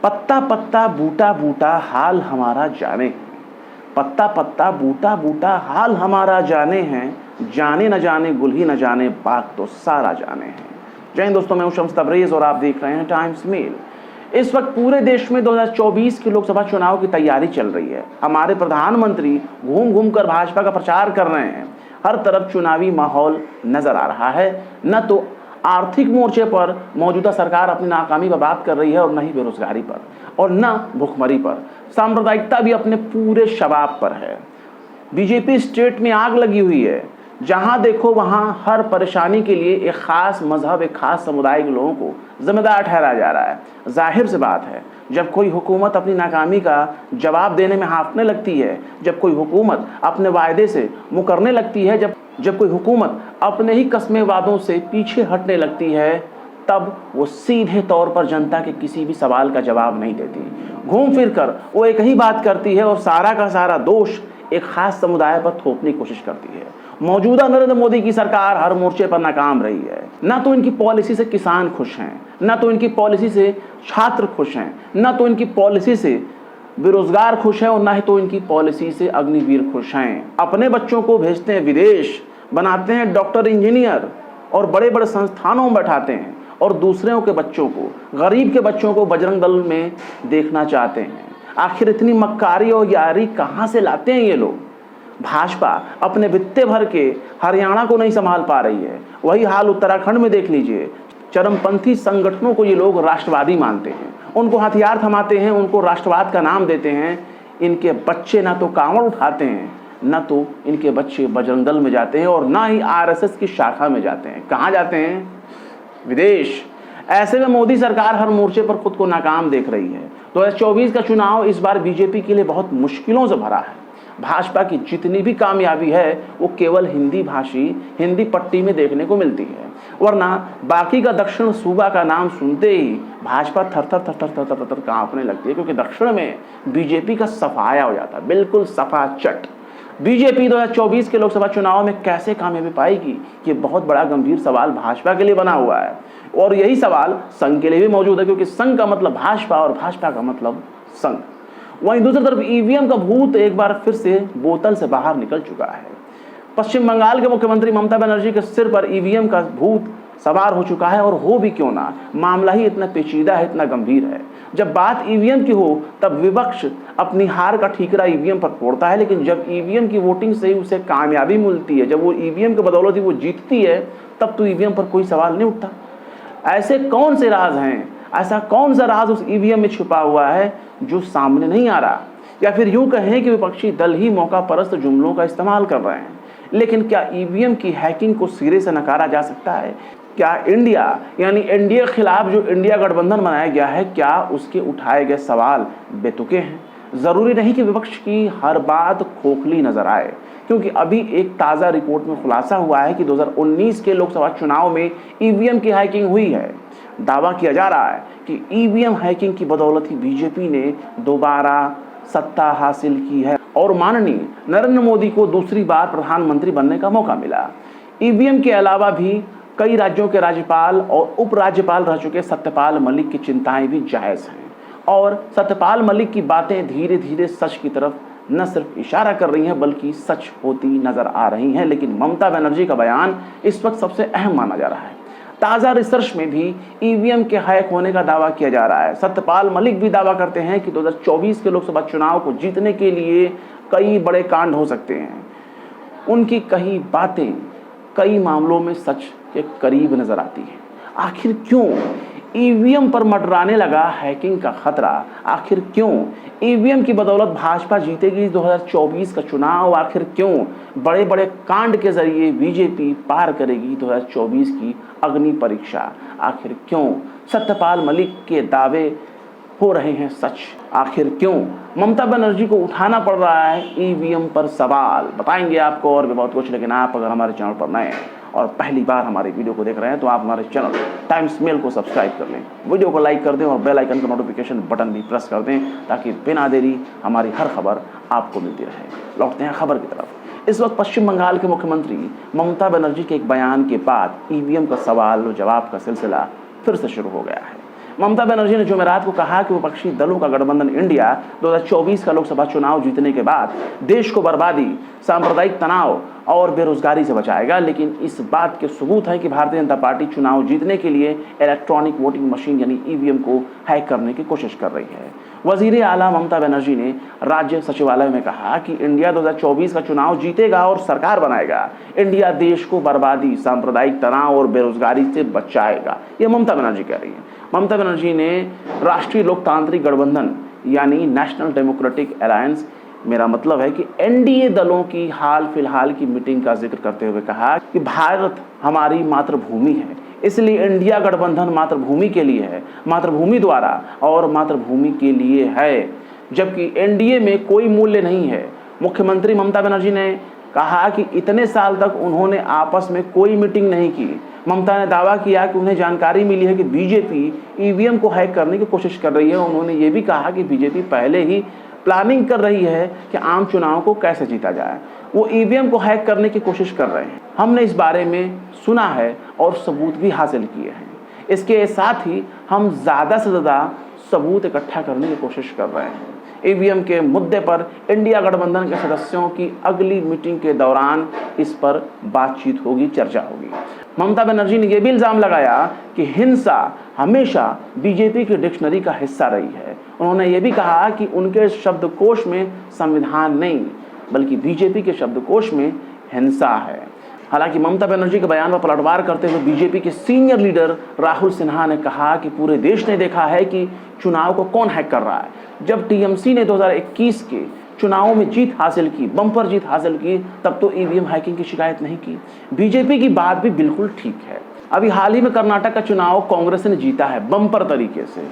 पत्ता पत्ता बूटा बूटा हाल हमारा जाने हैं, पत्ता पत्ता बूटा बूटा हाल हमारा जाने हैं, जाने न जाने गुल ही न जाने बाग तो सारा जाने हैं। जय हिंद दोस्तों, मैं हूं शम्स तबरेज़ और आप देख रहे हैं टाइम्स मेल। इस वक्त पूरे देश में 2024 के लोकसभा चुनाव की तैयारी चल रही है। हमारे प्रधानमंत्री घूम घूम कर भाजपा का प्रचार कर रहे हैं। हर तरफ चुनावी माहौल नजर आ रहा है। न तो आर्थिक मोर्चे पर मौजूदा सरकार अपनी नाकामी पर बात कर रही है और न ही बेरोजगारी पर और न भुखमरी पर। सांप्रदायिकता भी अपने पूरे शबाब पर है। बीजेपी स्टेट में आग लगी हुई है। जहां देखो वहां हर परेशानी के लिए एक खास मजहब, एक खास समुदाय के लोगों को जिम्मेदार ठहराया जा रहा है। जाहिर सी बात है, जब कोई हुकूमत अपनी नाकामी का जवाब देने में हांफने लगती है, जब कोई हुकूमत अपने वायदे से मुकरने लगती है, जब कोई हुकूमत अपने ही कस्मे वादों से पीछे हटने लगती है, तब वो सीधे तौर पर जनता के किसी भी सवाल का जवाब नहीं देती। घूम फिर कर वो एक ही बात करती है और सारा का सारा दोष एक खास समुदाय पर थोपने की कोशिश करती है। मौजूदा नरेंद्र मोदी की सरकार हर मोर्चे पर नाकाम रही है। ना तो इनकी पॉलिसी से किसान खुश हैं, ना तो इनकी पॉलिसी से छात्र खुश हैं, ना तो इनकी पॉलिसी से बेरोजगार खुश हैं और ना ही तो इनकी पॉलिसी से अग्निवीर खुश हैं। अपने बच्चों को भेजते हैं विदेश, बनाते हैं डॉक्टर, इंजीनियर और बड़े बड़े संस्थानों में बैठाते हैं, और दूसरों के बच्चों को, गरीब के बच्चों को बजरंग दल में देखना चाहते हैं। आखिर इतनी मक्कारी और यारी कहां से लाते हैं ये लोग? भाजपा अपने वित्ते भर के हरियाणा को नहीं संभाल पा रही है। वही हाल उत्तराखंड में देख लीजिए। चरमपंथी संगठनों को ये लोग राष्ट्रवादी मानते हैं, उनको हथियार थमाते हैं, उनको राष्ट्रवाद का नाम देते हैं। इनके बच्चे ना तो कांवड़ उठाते हैं, ना तो इनके बच्चे बजरंग दल में जाते हैं और ना ही आरएसएस की शाखा में जाते हैं। कहाँ जाते हैं? विदेश। ऐसे में मोदी सरकार हर मोर्चे पर खुद को नाकाम देख रही है। 2024 का चुनाव इस बार बीजेपी के लिए बहुत मुश्किलों से भरा है। भाजपा की जितनी भी कामयाबी है वो केवल हिंदी भाषी, हिंदी पट्टी में देखने को मिलती है, वरना बाकी का दक्षिण सूबा का नाम सुनते ही भाजपा थर थर थर थर थर थर थर कांपने लगती है, क्योंकि दक्षिण में बीजेपी का सफाया हो जाता है, बिल्कुल सफा चट। बीजेपी 2024 के लोकसभा चुनाव में कैसे कामयाबी पाएगी, ये बहुत बड़ा गंभीर सवाल भाजपा के लिए बना हुआ है। और यही सवाल संघ के लिए भी मौजूद है, क्योंकि संघ का मतलब भाजपा और भाजपा का मतलब संघ। वहीं दूसरी तरफ ईवीएम का भूत एक बार फिर से बोतल से बाहर निकल चुका है। पश्चिम बंगाल के मुख्यमंत्री ममता बनर्जी के सिर पर ईवीएम का भूत सवार हो चुका है, और हो भी क्यों ना, मामला ही इतना पेचीदा है, इतना गंभीर है। जब बात ईवीएम की हो तब विपक्ष अपनी हार का ठीकरा ईवीएम पर फोड़ता है, लेकिन जब ईवीएम की वोटिंग से ही उसे कामयाबी मिलती है, जब वो ईवीएम के बदौलत ही वो जीतती है, तब तो ईवीएम पर कोई सवाल नहीं उठता। ऐसे कौन से राज हैं, ऐसा कौन सा राज उस ईवीएम में छुपा हुआ है जो सामने नहीं आ रहा? या फिर यूं कहें कि विपक्षी दल ही मौका परस्त जुमलों का इस्तेमाल कर रहे हैं। लेकिन क्या ईवीएम की हैकिंग को सिरे से नकारा जा सकता है? क्या इंडिया यानी एनडीए के खिलाफ जो इंडिया गठबंधन बनाया गया है, क्या उसके उठाए गए सवाल बेतुके हैं? जरूरी नहीं कि विपक्ष की हर बात खोखली नजर आए, क्योंकि अभी एक ताज़ा रिपोर्ट में खुलासा हुआ है कि 2019 के लोकसभा चुनाव में ईवीएम की हैकिंग हुई है। दावा किया जा रहा है कि ईवीएम हैकिंग की बदौलत ही बीजेपी ने दोबारा सत्ता हासिल की है और माननीय नरेंद्र मोदी को दूसरी बार प्रधानमंत्री बनने का मौका मिला। ईवीएम के अलावा भी कई राज्यों के राज्यपाल और उपराज्यपाल रह चुके सत्यपाल मलिक की चिंताएं भी जायज़ हैं, और सत्यपाल मलिक की बातें धीरे धीरे सच की तरफ न सिर्फ इशारा कर रही हैं बल्कि सच होती नजर आ रही हैं। लेकिन ममता बनर्जी का बयान इस वक्त सबसे अहम माना जा रहा है। ताज़ा रिसर्च में भी ईवीएम के हैक होने का दावा किया जा रहा है। सत्यपाल मलिक भी दावा करते हैं कि 2024 के लोकसभा चुनाव को जीतने के लिए कई बड़े कांड हो सकते हैं। उनकी कई बातें कई मामलों में सच के करीब नजर आती है। आखिर क्यों ईवीएम पर मंडराने लगा हैकिंग का खतरा? आखिर क्यों ईवीएम की बदौलत भाजपा जीतेगी 2024 का चुनाव? आखिर क्यों बड़े बड़े कांड के जरिए बीजेपी पार करेगी 2024 की अग्नि परीक्षा? आखिर क्यों सत्यपाल मलिक के दावे हो रहे हैं सच? आखिर क्यों ममता बनर्जी को उठाना पड़ रहा है ईवीएम पर सवाल? बताएंगे आपको और भी बहुत कुछ। लेकिन आप अगर हमारे चैनल पर नए हैं और पहली बार हमारे वीडियो को देख रहे हैं तो आप हमारे चैनल टाइम्स मेल को सब्सक्राइब कर लें, वीडियो को लाइक कर दें और बेल आइकन का नोटिफिकेशन बटन भी प्रेस कर दें, ताकि बिना देरी हमारी हर खबर आपको मिलती रहे। लौटते हैं खबर की तरफ। इस वक्त पश्चिम बंगाल के मुख्यमंत्री ममता बनर्जी के एक बयान के बाद ईवीएम का सवाल और जवाब का सिलसिला फिर से शुरू हो गया है। ममता बनर्जी ने जुमेरात को कहा कि विपक्षी दलों का गठबंधन इंडिया 2024 का लोकसभा चुनाव जीतने के बाद देश को बर्बादी, सांप्रदायिक तनाव और बेरोजगारी से बचाएगा, लेकिन इस बात के सबूत है कि भारतीय जनता पार्टी चुनाव जीतने के लिए इलेक्ट्रॉनिक वोटिंग मशीन यानी ईवीएम को हैक करने की कोशिश कर रही है। वजीर आला ममता बनर्जी ने राज्य सचिवालय में कहा कि इंडिया 2024 का चुनाव जीतेगा और सरकार बनाएगा। इंडिया देश को बर्बादी, सांप्रदायिक तनाव और बेरोजगारी से बचाएगा, ये ममता बनर्जी कह रही है। ममता बनर्जी ने राष्ट्रीय लोकतांत्रिक गठबंधन यानी नेशनल डेमोक्रेटिक अलायंस, मेरा मतलब है कि एनडीए दलों की हाल फिलहाल की मीटिंग का जिक्र करते हुए कहा कि भारत हमारी मातृभूमि है, इसलिए इंडिया गठबंधन मातृभूमि के लिए है, मातृभूमि द्वारा और मातृभूमि के लिए है, जबकि एनडीए में कोई मूल्य नहीं है। मुख्यमंत्री ममता बनर्जी ने कहा कि इतने साल तक उन्होंने आपस में कोई मीटिंग नहीं की। ममता ने दावा किया कि उन्हें जानकारी मिली है कि बीजेपी ईवीएम को हैक करने की कोशिश कर रही है। उन्होंने ये भी कहा कि बीजेपी पहले ही प्लानिंग कर रही है कि आम चुनाव को कैसे जीता जाए। वो ईवीएम को हैक करने की कोशिश कर रहे हैं। हमने इस बारे में सुना है और सबूत भी हासिल किए हैं। इसके साथ ही हम ज़्यादा से ज़्यादा सबूत इकट्ठा करने की कोशिश कर रहे हैं। ईवीएम के मुद्दे पर इंडिया गठबंधन के सदस्यों की अगली मीटिंग के दौरान इस पर बातचीत होगी, चर्चा होगी। ममता बनर्जी ने यह भी इल्जाम लगाया कि हिंसा हमेशा बीजेपी की डिक्शनरी का हिस्सा रही है। उन्होंने ये भी कहा कि उनके शब्दकोश में संविधान नहीं बल्कि बीजेपी के शब्दकोश में हिंसा है। हालांकि ममता बनर्जी के बयान पर पलटवार करते हुए बीजेपी के सीनियर लीडर राहुल सिन्हा ने कहा कि पूरे देश ने देखा है कि चुनाव को कौन हैक कर रहा है। जब टीएमसी ने 2021 के चुनावों में जीत हासिल की, बम्पर जीत हासिल की, तब तो ईवीएम हैकिंग की शिकायत नहीं की। बीजेपी की बात भी बिल्कुल ठीक है। अभी हाल ही में कर्नाटक का चुनाव कांग्रेस ने जीता है बम्पर तरीके से।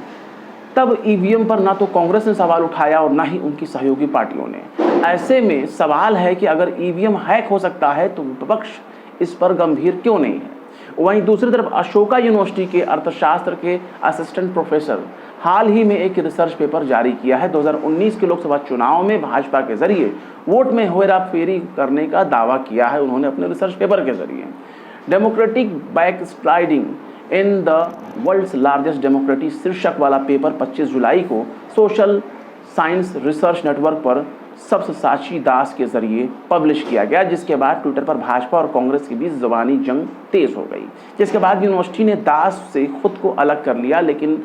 तब ईवीएम पर ना तो कांग्रेस ने सवाल उठाया और ना ही उनकी सहयोगी पार्टियों ने। ऐसे में सवाल है कि अगर ईवीएम हैक हो सकता है तो विपक्ष इस पर गंभीर क्यों नहीं है। वहीं दूसरी तरफ अशोका यूनिवर्सिटी के अर्थशास्त्र के असिस्टेंट प्रोफेसर हाल ही में एक रिसर्च पेपर जारी किया है। 2019 के लोकसभा चुनाव में भाजपा के जरिए वोट में हेराफेरी करने का दावा किया है उन्होंने अपने रिसर्च पेपर के जरिए। Democratic backsliding in the world's largest democracy शीर्षक वाला पेपर 25 जुलाई को सोशल साइंस रिसर्च नेटवर्क पर सब्यसाची दास के जरिए पब्लिश किया गया, जिसके बाद ट्विटर पर भाजपा और कांग्रेस के बीच ज़बानी जंग तेज हो गई। जिसके बाद यूनिवर्सिटी ने दास से खुद को अलग कर लिया, लेकिन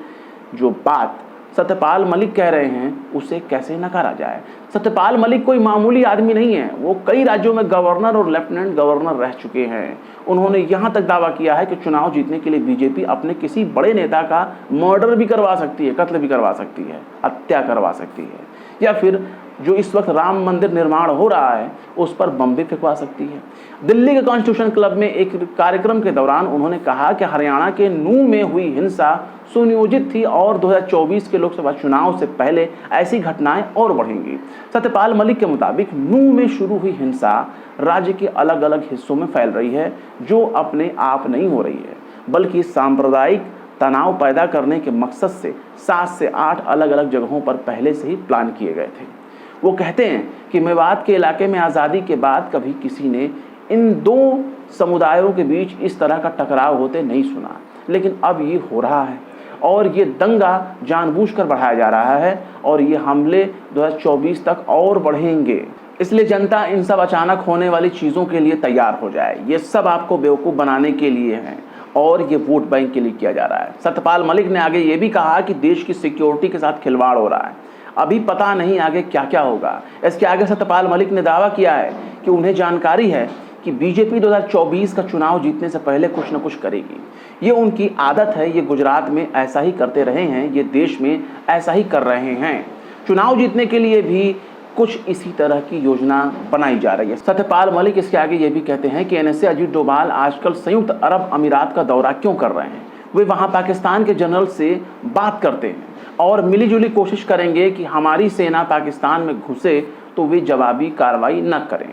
जो बात सत्यपाल मलिक कह रहे हैं उसे कैसे नकारा जाए। सत्यपाल मलिक कोई मामूली आदमी नहीं है। वो कई राज्यों में गवर्नर और लेफ्टिनेंट गवर्नर रह चुके हैं। उन्होंने यहाँ तक दावा किया है कि चुनाव जीतने के लिए बीजेपी अपने किसी बड़े नेता का मर्डर भी करवा सकती है, कत्ल भी करवा सकती है, हत्या करवा सकती है, या फिर जो इस वक्त राम मंदिर निर्माण हो रहा है उस पर बम भी फेंकवा सकती है। दिल्ली के कॉन्स्टिट्यूशन क्लब में एक कार्यक्रम के दौरान उन्होंने कहा कि हरियाणा के नूंह में हुई हिंसा सुनियोजित थी और 2024 के लोकसभा चुनाव से पहले ऐसी घटनाएं और बढ़ेंगी। सत्यपाल मलिक के मुताबिक नूंह में शुरू हुई हिंसा राज्य के अलग अलग हिस्सों में फैल रही है, जो अपने आप नहीं हो रही है बल्कि सांप्रदायिक तनाव पैदा करने के मकसद से 7 से 8 अलग अलग जगहों पर पहले से ही प्लान किए गए थे। वो कहते हैं कि मेवात के इलाके में आज़ादी के बाद कभी किसी ने इन दो समुदायों के बीच इस तरह का टकराव होते नहीं सुना, लेकिन अब ये हो रहा है और ये दंगा जानबूझकर बढ़ाया जा रहा है और ये हमले 2024 तक और बढ़ेंगे। इसलिए जनता इन सब अचानक होने वाली चीज़ों के लिए तैयार हो जाए। ये सब आपको बेवकूफ़ बनाने के लिए हैं और ये वोट बैंक के लिए किया जा रहा है। सत्यपाल मलिक ने आगे ये भी कहा कि देश की सिक्योरिटी के साथ खिलवाड़ हो रहा है, अभी पता नहीं आगे क्या क्या होगा। इसके आगे सत्यपाल मलिक ने दावा किया है कि उन्हें जानकारी है कि बीजेपी 2024 का चुनाव जीतने से पहले कुछ न कुछ करेगी। ये उनकी आदत है, ये गुजरात में ऐसा ही करते रहे हैं, ये देश में ऐसा ही कर रहे हैं। चुनाव जीतने के लिए भी कुछ इसी तरह की योजना बनाई जा रही है। सत्यपाल मलिक इसके आगे ये भी कहते हैं कि एनएसए अजीत डोभाल आजकल संयुक्त अरब अमीरात का दौरा क्यों कर रहे हैं। वे वहाँ पाकिस्तान के जनरल से बात करते हैं और मिलीजुली कोशिश करेंगे कि हमारी सेना पाकिस्तान में घुसे तो वे जवाबी कार्रवाई न करें।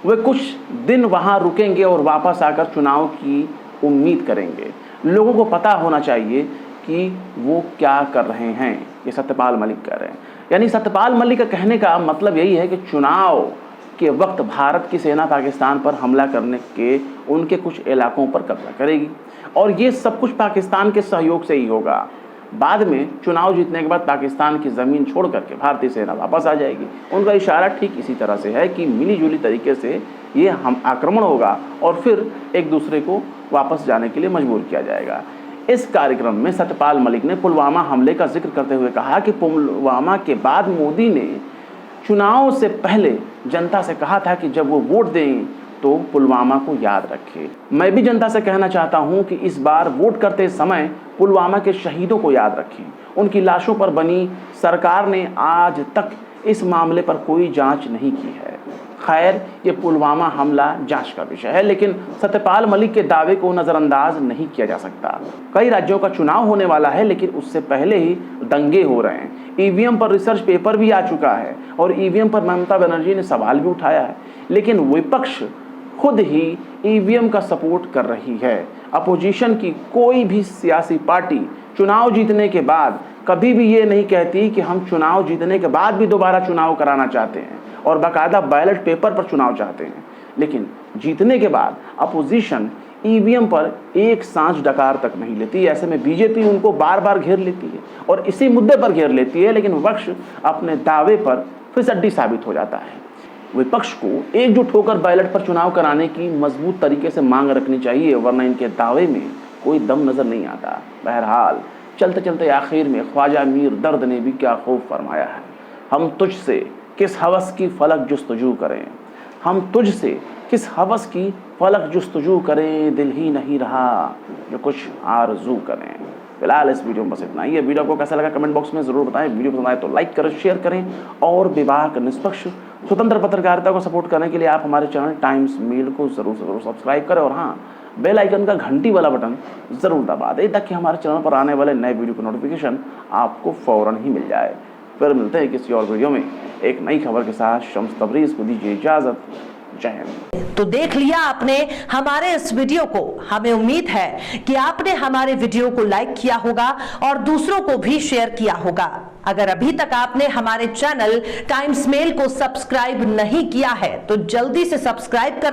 वे कुछ दिन वहाँ रुकेंगे और वापस आकर चुनाव की उम्मीद करेंगे। लोगों को पता होना चाहिए कि वो क्या कर रहे हैं, ये सत्यपाल मलिक कह रहे हैं। यानी सत्यपाल मलिक का कहने का मतलब यही है कि चुनाव के वक्त भारत की सेना पाकिस्तान पर हमला करने के उनके कुछ इलाकों पर कब्जा करेगी और ये सब कुछ पाकिस्तान के सहयोग से ही होगा। बाद में चुनाव जीतने के बाद पाकिस्तान की ज़मीन छोड़ करके भारतीय सेना वापस आ जाएगी। उनका इशारा ठीक इसी तरह से है कि मिलीजुली तरीके से ये हम आक्रमण होगा और फिर एक दूसरे को वापस जाने के लिए मजबूर किया जाएगा। इस कार्यक्रम में सत्यपाल मलिक ने पुलवामा हमले का जिक्र करते हुए कहा कि पुलवामा के बाद मोदी ने चुनाव से पहले जनता से कहा था कि जब वो वोट दें तो पुलवामा को याद रखें। मैं भी जनता से कहना चाहता हूं कि इस बार वोट करते समय पुलवामा के शहीदों को याद रखें। उनकी लाशों पर बनी सरकार ने आज तक इस मामले पर कोई जांच नहीं की है। खैर, ये पुलवामा हमला जांच का विषय है, लेकिन सत्यपाल मलिक के दावे को नज़रअंदाज नहीं किया जा सकता। कई राज्यों का चुनाव होने वाला है, लेकिन उससे पहले ही दंगे हो रहे हैं। ईवीएम पर रिसर्च पेपर भी आ चुका है और ईवीएम पर ममता बनर्जी ने सवाल भी उठाया है, लेकिन विपक्ष खुद ही ईवीएम का सपोर्ट कर रही है। अपोजिशन की कोई भी सियासी पार्टी चुनाव जीतने के बाद कभी भी ये नहीं कहती कि हम चुनाव जीतने के बाद भी दोबारा चुनाव कराना चाहते हैं और बाकायदा बैलेट पेपर पर चुनाव चाहते हैं, लेकिन जीतने के बाद अपोजिशन ईवीएम पर एक सांस डकार तक नहीं लेती। ऐसे में बीजेपी उनको बार बार घेर लेती है और इसी मुद्दे पर घेर लेती है, लेकिन विपक्ष अपने दावे पर फिसड्डी साबित हो जाता है। विपक्ष को एकजुट होकर बैलेट पर चुनाव कराने की मजबूत तरीके से मांग रखनी चाहिए, वरना इनके दावे में कोई दम नजर नहीं आता। बहरहाल चलते चलते आखिर में ख्वाजा मीर दर्द ने भी क्या खूब फरमाया है, हम तुझसे किस हवस की फलक जुस्तजू करें, हम तुझसे किस हवस की फलक जुस्तजू करें, दिल ही नहीं रहा जो कुछ आरजू करें। फिलहाल इस वीडियो में बस इतना ही है। वीडियो को कैसा लगा कमेंट बॉक्स में ज़रूर बताएं। वीडियो पसंद आए तो लाइक करें, शेयर करें और विभाग निष्पक्ष स्वतंत्र पत्रकारिता को सपोर्ट करने के लिए आप हमारे चैनल टाइम्स मेल को ज़रूर सब्सक्राइब करें और हाँ, बेल आइकन का घंटी वाला बटन ज़रूर दबा दें ताकि हमारे चैनल पर आने वाले नए वीडियो का नोटिफिकेशन आपको फ़ौरन ही मिल जाए। फिर मिलते हैं किसी और वीडियो में एक नई खबर के साथ। शम्स तबरीज़ को दीजिए इजाज़त। जय हिंद। तो देख लिया आपने हमारे इस वीडियो को। हमें उम्मीद है कि आपने हमारे वीडियो को लाइक किया होगा और दूसरों को भी शेयर किया होगा। अगर अभी तक आपने हमारे चैनल टाइम्स मेल को सब्सक्राइब नहीं किया है तो जल्दी से सब्सक्राइब कर